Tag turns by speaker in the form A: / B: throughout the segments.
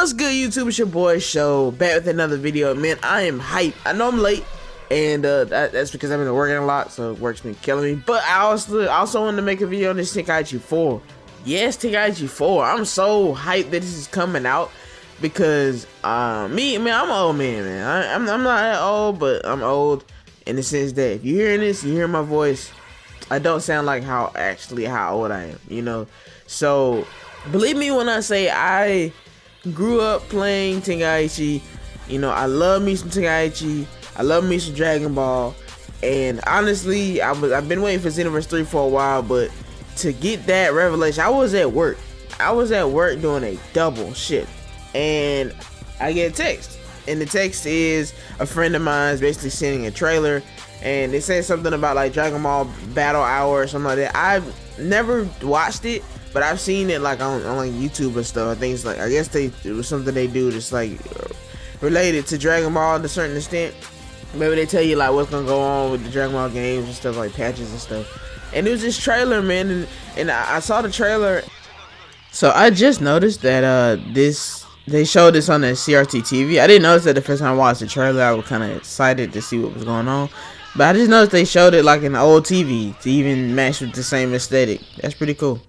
A: What's good, YouTube? It's your boy Show, back with another video. Man, I am hyped. I know I'm late, and that's because I've been working a lot, so work's been killing me. But I also wanted to make a video on this Tenkaichi 4. Yes, Tenkaichi 4. I'm so hyped that this is coming out because I'm an old man. I'm not that old, but I'm old in the sense that if you're hearing this, you hear my voice, I don't sound like how old I am, you know. So believe me when I say I grew up playing Tenkaichi. You know, I love me some Tenkaichi. I love me some Dragon Ball. And honestly, I've been waiting for Xenoverse 3 for a while, but to get that revelation, I was at work. Doing a double shift, and I get a text. And the text is a friend of mine basically sending a trailer, and it says something about like Dragon Ball Battle Hour or something like that. I've never watched it, but I've seen it like on like YouTube and stuff. I think it's like, I guess it was something they do that's like related to Dragon Ball to a certain extent. Maybe they tell you like what's gonna go on with the Dragon Ball games and stuff, like patches and stuff. And it was this trailer, man, and I saw the trailer. So I just noticed that they showed this on the CRT TV. I didn't notice that the first time I watched the trailer. I was kind of excited to see what was going on, but I just noticed they showed it like an old TV to even match with the same aesthetic. That's pretty cool.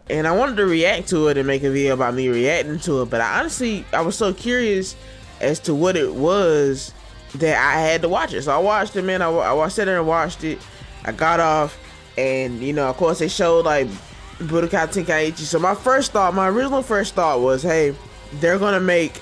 A: And I wanted to react to it and make a video about me reacting to it, but I was so curious as to what it was that I had to watch it. So I watched it, man. I sat there and watched it. I got off, and you know, of course, they showed like Budokai Tenkaichi. So my original first thought was, hey, they're gonna make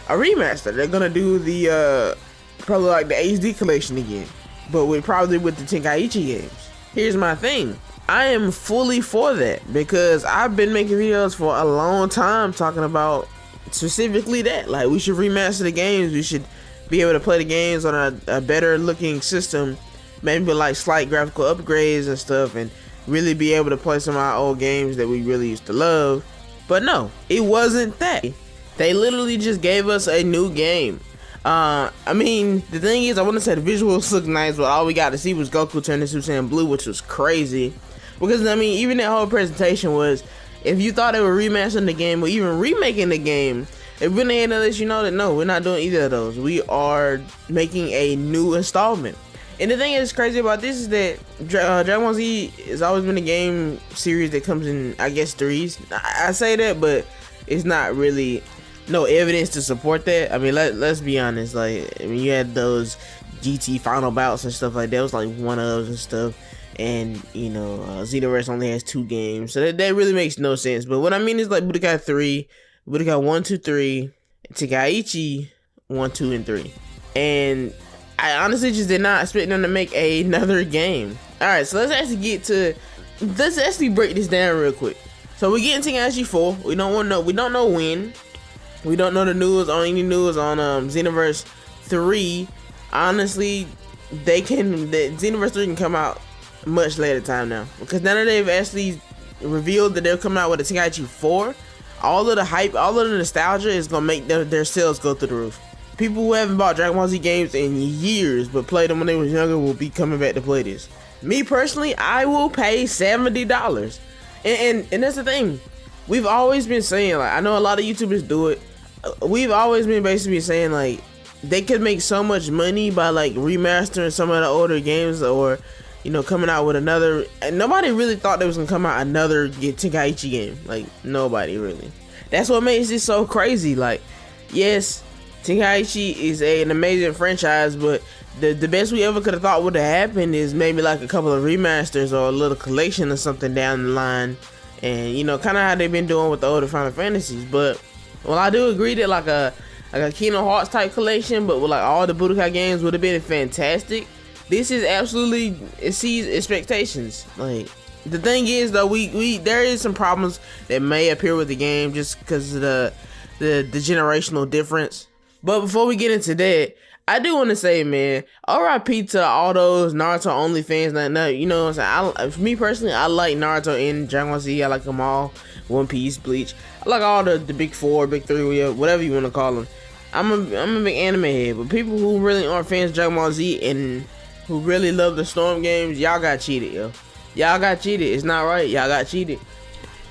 A: a remaster. They're gonna do the probably like the HD collection again, but probably with the Tenkaichi games. Here's my thing. I am fully for that because I've been making videos for a long time talking about specifically that. Like, we should remaster the games. We should be able to play the games on a better looking system, maybe like slight graphical upgrades and stuff, and really be able to play some of our old games that we really used to love. But no, it wasn't that. They literally just gave us a new game. I mean, the thing is, I want to say the visuals look nice, but all we got to see was Goku turn into Super Saiyan Blue, which was crazy. Because, I mean, even that whole presentation was, if you thought they were remastering the game or even remaking the game, it really ain't to let you know that no, we're not doing either of those. We are making a new installment. And the thing that's crazy about this is that Dragon Ball Z has always been a game series that comes in, I guess, threes. I say that, but it's not really no evidence to support that. I mean, let's be honest. Like, I mean, you had those GT final bouts and stuff like that. It was like one of those and stuff. And you know, Xenoverse only has 2 games, so that really makes no sense. But what I mean is like Budokai 3, Budokai 1, 2, 3, Tenkaichi 1, 2, and 3. And I honestly just did not expect them to make another game. Alright, so let's actually break this down real quick. So we get into Tenkaichi 4. We don't know when. We don't know the news on any news on Xenoverse 3. Honestly, Xenoverse 3 can come out much later time now, because now that they've actually revealed that they're coming out with a Tenkaichi 4, all of the hype, all of the nostalgia is gonna make their sales go through the roof. People who haven't bought Dragon Ball Z games in years but played them when they was younger will be coming back to play this. Me personally, I will pay $70. And that's the thing. We've always been saying, like, I know a lot of YouTubers do it. We've always been basically saying like they could make so much money by like remastering some of the older games, or you know, coming out with another. And nobody really thought there was gonna come out another Tenkaichi game. Like, nobody really. That's what makes this so crazy. Like, yes, Tenkaichi is an amazing franchise, but the best we ever could have thought would have happened is maybe like a couple of remasters or a little collection or something down the line. And you know, kind of how they've been doing with the older Final Fantasies. But well, I do agree that like a Kingdom Hearts type collection, but with like all the Budokai games, would have been fantastic. This is absolutely, it exceeds expectations. Like, the thing is though, there is some problems that may appear with the game just because of the generational difference. But before we get into that, I do want to say, man, RIP to all those Naruto only fans. Now, you know what I'm saying? For me personally, I like Naruto and Dragon Ball Z. I like them all. One Piece, Bleach. I like all the big 4, big 3, whatever you want to call them. I'm a big anime head, but people who really aren't fans of Dragon Ball Z and who really love the Storm games, y'all got cheated, yo. Y'all got cheated. It's not right. Y'all got cheated.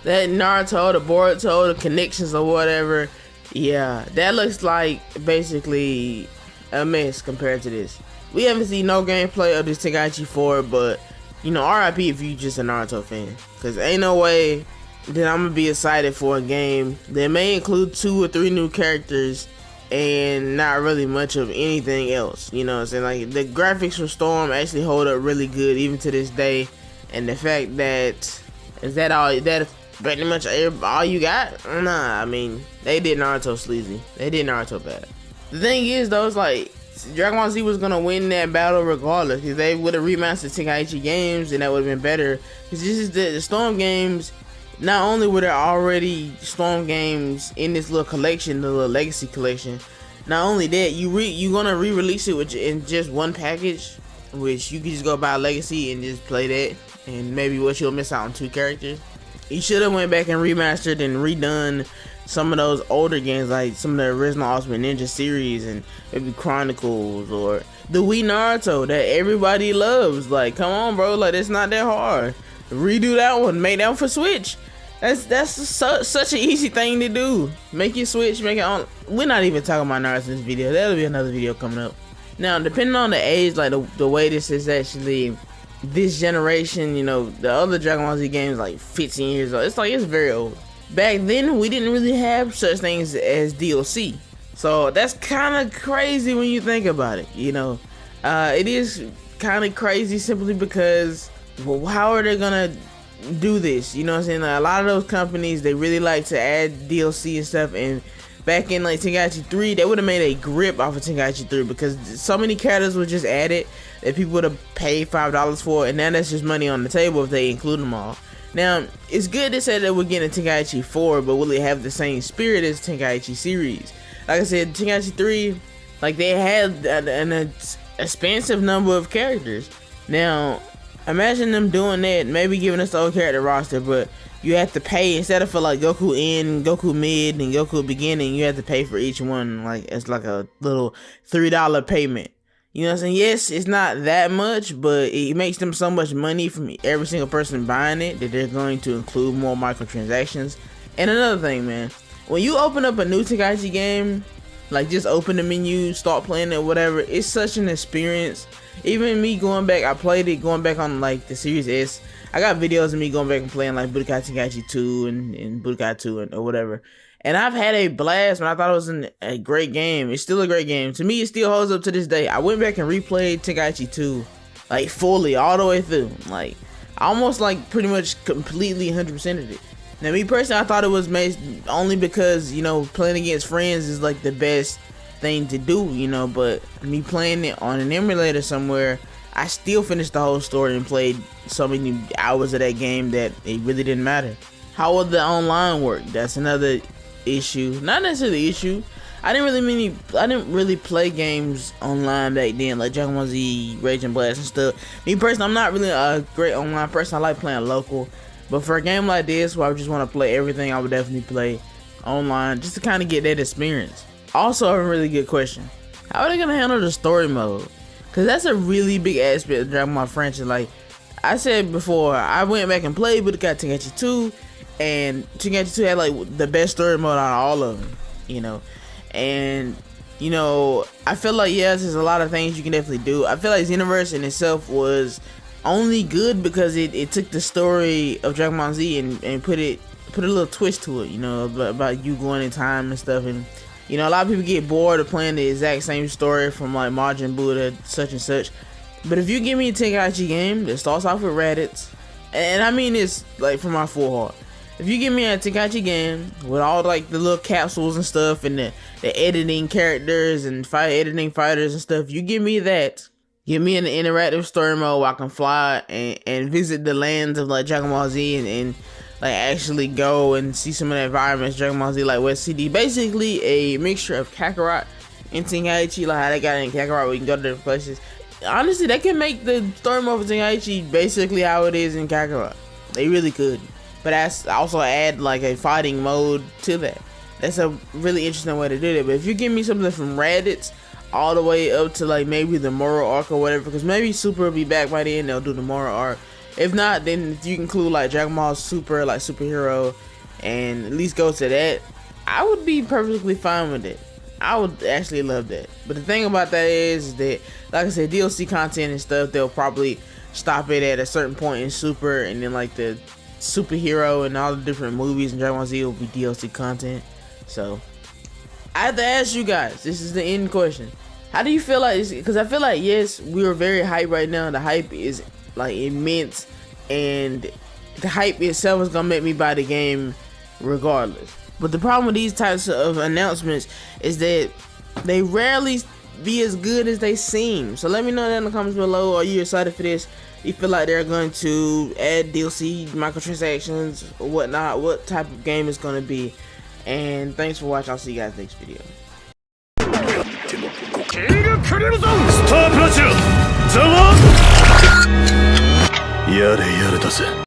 A: That Naruto, the Boruto, the connections or whatever, Yeah, that looks like basically a mess compared to this. We haven't seen no gameplay of this Tenkaichi 4, but you know, RIP if you just a Naruto fan, cause ain't no way that I'm gonna be excited for a game that may include 2 or 3 new characters and not really much of anything else. You know what I'm saying? Like, the graphics from Storm actually hold up really good even to this day, and the fact that that pretty much all you got? Nah, I mean, they did Naruto sleazy. They did Naruto bad. The thing is though, it's like Dragon Ball Z was gonna win that battle regardless. If they would have remastered Tenkaichi games, then that would have been better. Cause this is the Storm games. Not only were there already Storm games in this little collection, the little Legacy collection. Not only that, you gonna re-release it in just one package, which you can just go buy Legacy and just play that, and maybe what you'll miss out on 2 characters. You should have went back and remastered and redone some of those older games, like some of the original Ultimate Ninja series and maybe Chronicles or the Wii Naruto that everybody loves. Like, come on, bro, like, it's not that hard. Redo that one, make that one for Switch. That's such an easy thing to do. Make your Switch, make it on. We're not even talking about Naruto in this video. That'll be another video coming up. Now, depending on the age, like the way this is actually this generation, you know, the other Dragon Ball Z games like 15 years old. It's very old. Back then, we didn't really have such things as DLC. So that's kind of crazy when you think about it. You know, it is kind of crazy simply because, well, how are they gonna do this? You know what I'm saying? Like, a lot of those companies, they really like to add DLC and stuff, and back in like Tenkaichi 3, they would have made a grip off of Tenkaichi 3 because so many characters were just added that people would have paid $5 for, and now that's just money on the table if they include them all. Now, it's good to say that we're getting Tenkaichi 4, but will it have the same spirit as Tenkaichi series? Like I said, Tenkaichi 3, like, they had an expansive number of characters. Now, imagine them doing that, maybe giving us the old character roster, but you have to pay, instead of for like Goku End, Goku Mid, and Goku Beginning, you have to pay for each one. Like, it's like a little $3 payment. You know what I'm saying? Yes, it's not that much, but it makes them so much money from every single person buying it that they're going to include more microtransactions. And another thing, man, when you open up a new Tenkaichi game, like just open the menu, start playing it, whatever, it's such an experience. Even me going back, I played it going back on like the Series S. I got videos of me going back and playing like Budokai Tenkaichi 2 and Budokai 2 or whatever. And I've had a blast, man. I thought it was a great game. It's still a great game. To me, it still holds up to this day. I went back and replayed Tenkaichi 2, like fully, all the way through. Like, almost like pretty much completely 100%ed it. Now, me personally, I thought it was made only because, you know, playing against friends is like the best thing to do, you know. But me playing it on an emulator somewhere, I still finished the whole story and played so many hours of that game that it really didn't matter. How will the online work? That's another issue. Not necessarily issue. I didn't really play games online back then, like Dragon Ball Z, Rage and Blast and stuff. Me personally, I'm not really a great online person. I like playing local. But for a game like this, where I just want to play everything, I would definitely play online just to kind of get that experience. Also, a really good question: how are they gonna handle the story mode? Cause that's a really big aspect of Dragon Ball franchise. Like I said before, I went back and played Budokai Tenkaichi 2, and Tenkaichi 2 had like the best story mode out of all of them, you know. And you know, I feel like yes, there's a lot of things you can definitely do. I feel like Xenoverse in itself was only good because it took the story of Dragon Ball Z and put a little twist to it, you know, about you going in time and stuff. And you know, a lot of people get bored of playing the exact same story from like Majin Buu to such and such. But if you give me a Tenkaichi game that starts off with Raditz, and I mean this like from my full heart, if you give me a Tenkaichi game with all like the little capsules and stuff and the editing characters and editing fighters and stuff, you give me that. Give me an interactive story mode where I can fly and visit the lands of like Dragon Ball Z and like actually go and see some of the environments Dragon Ball Z, like West CD. Basically a mixture of Kakarot and Tenkaichi, like how they got in Kakarot where you can go to different places. Honestly, they can make the story mode for Tenkaichi basically how it is in Kakarot. They really could. But that's also add like a fighting mode to that. That's a really interesting way to do that. But if you give me something from Raditz all the way up to like maybe the Moro arc or whatever, because maybe Super will be back by then, they'll do the Moro arc. If not, then you can include like Dragon Ball Super, like Superhero, and at least go to that. I would be perfectly fine with it. I would actually love that. But the thing about that is that, like I said, DLC content and stuff, they'll probably stop it at a certain point in Super, and then like the superhero and all the different movies and Dragon Ball Z will be DLC content. So I have to ask you guys, this is the end question. How do you feel like this? Because I feel like, yes, we are very hyped right now. The hype is like immense, and the hype itself is gonna make me buy the game regardless. But the problem with these types of announcements is that they rarely be as good as they seem. So let me know that in the comments below. Are you excited for this? You feel like they're going to add DLC, microtransactions, or whatnot? What type of game it's going to be? And thanks for watching. I'll see you guys next video.
B: Star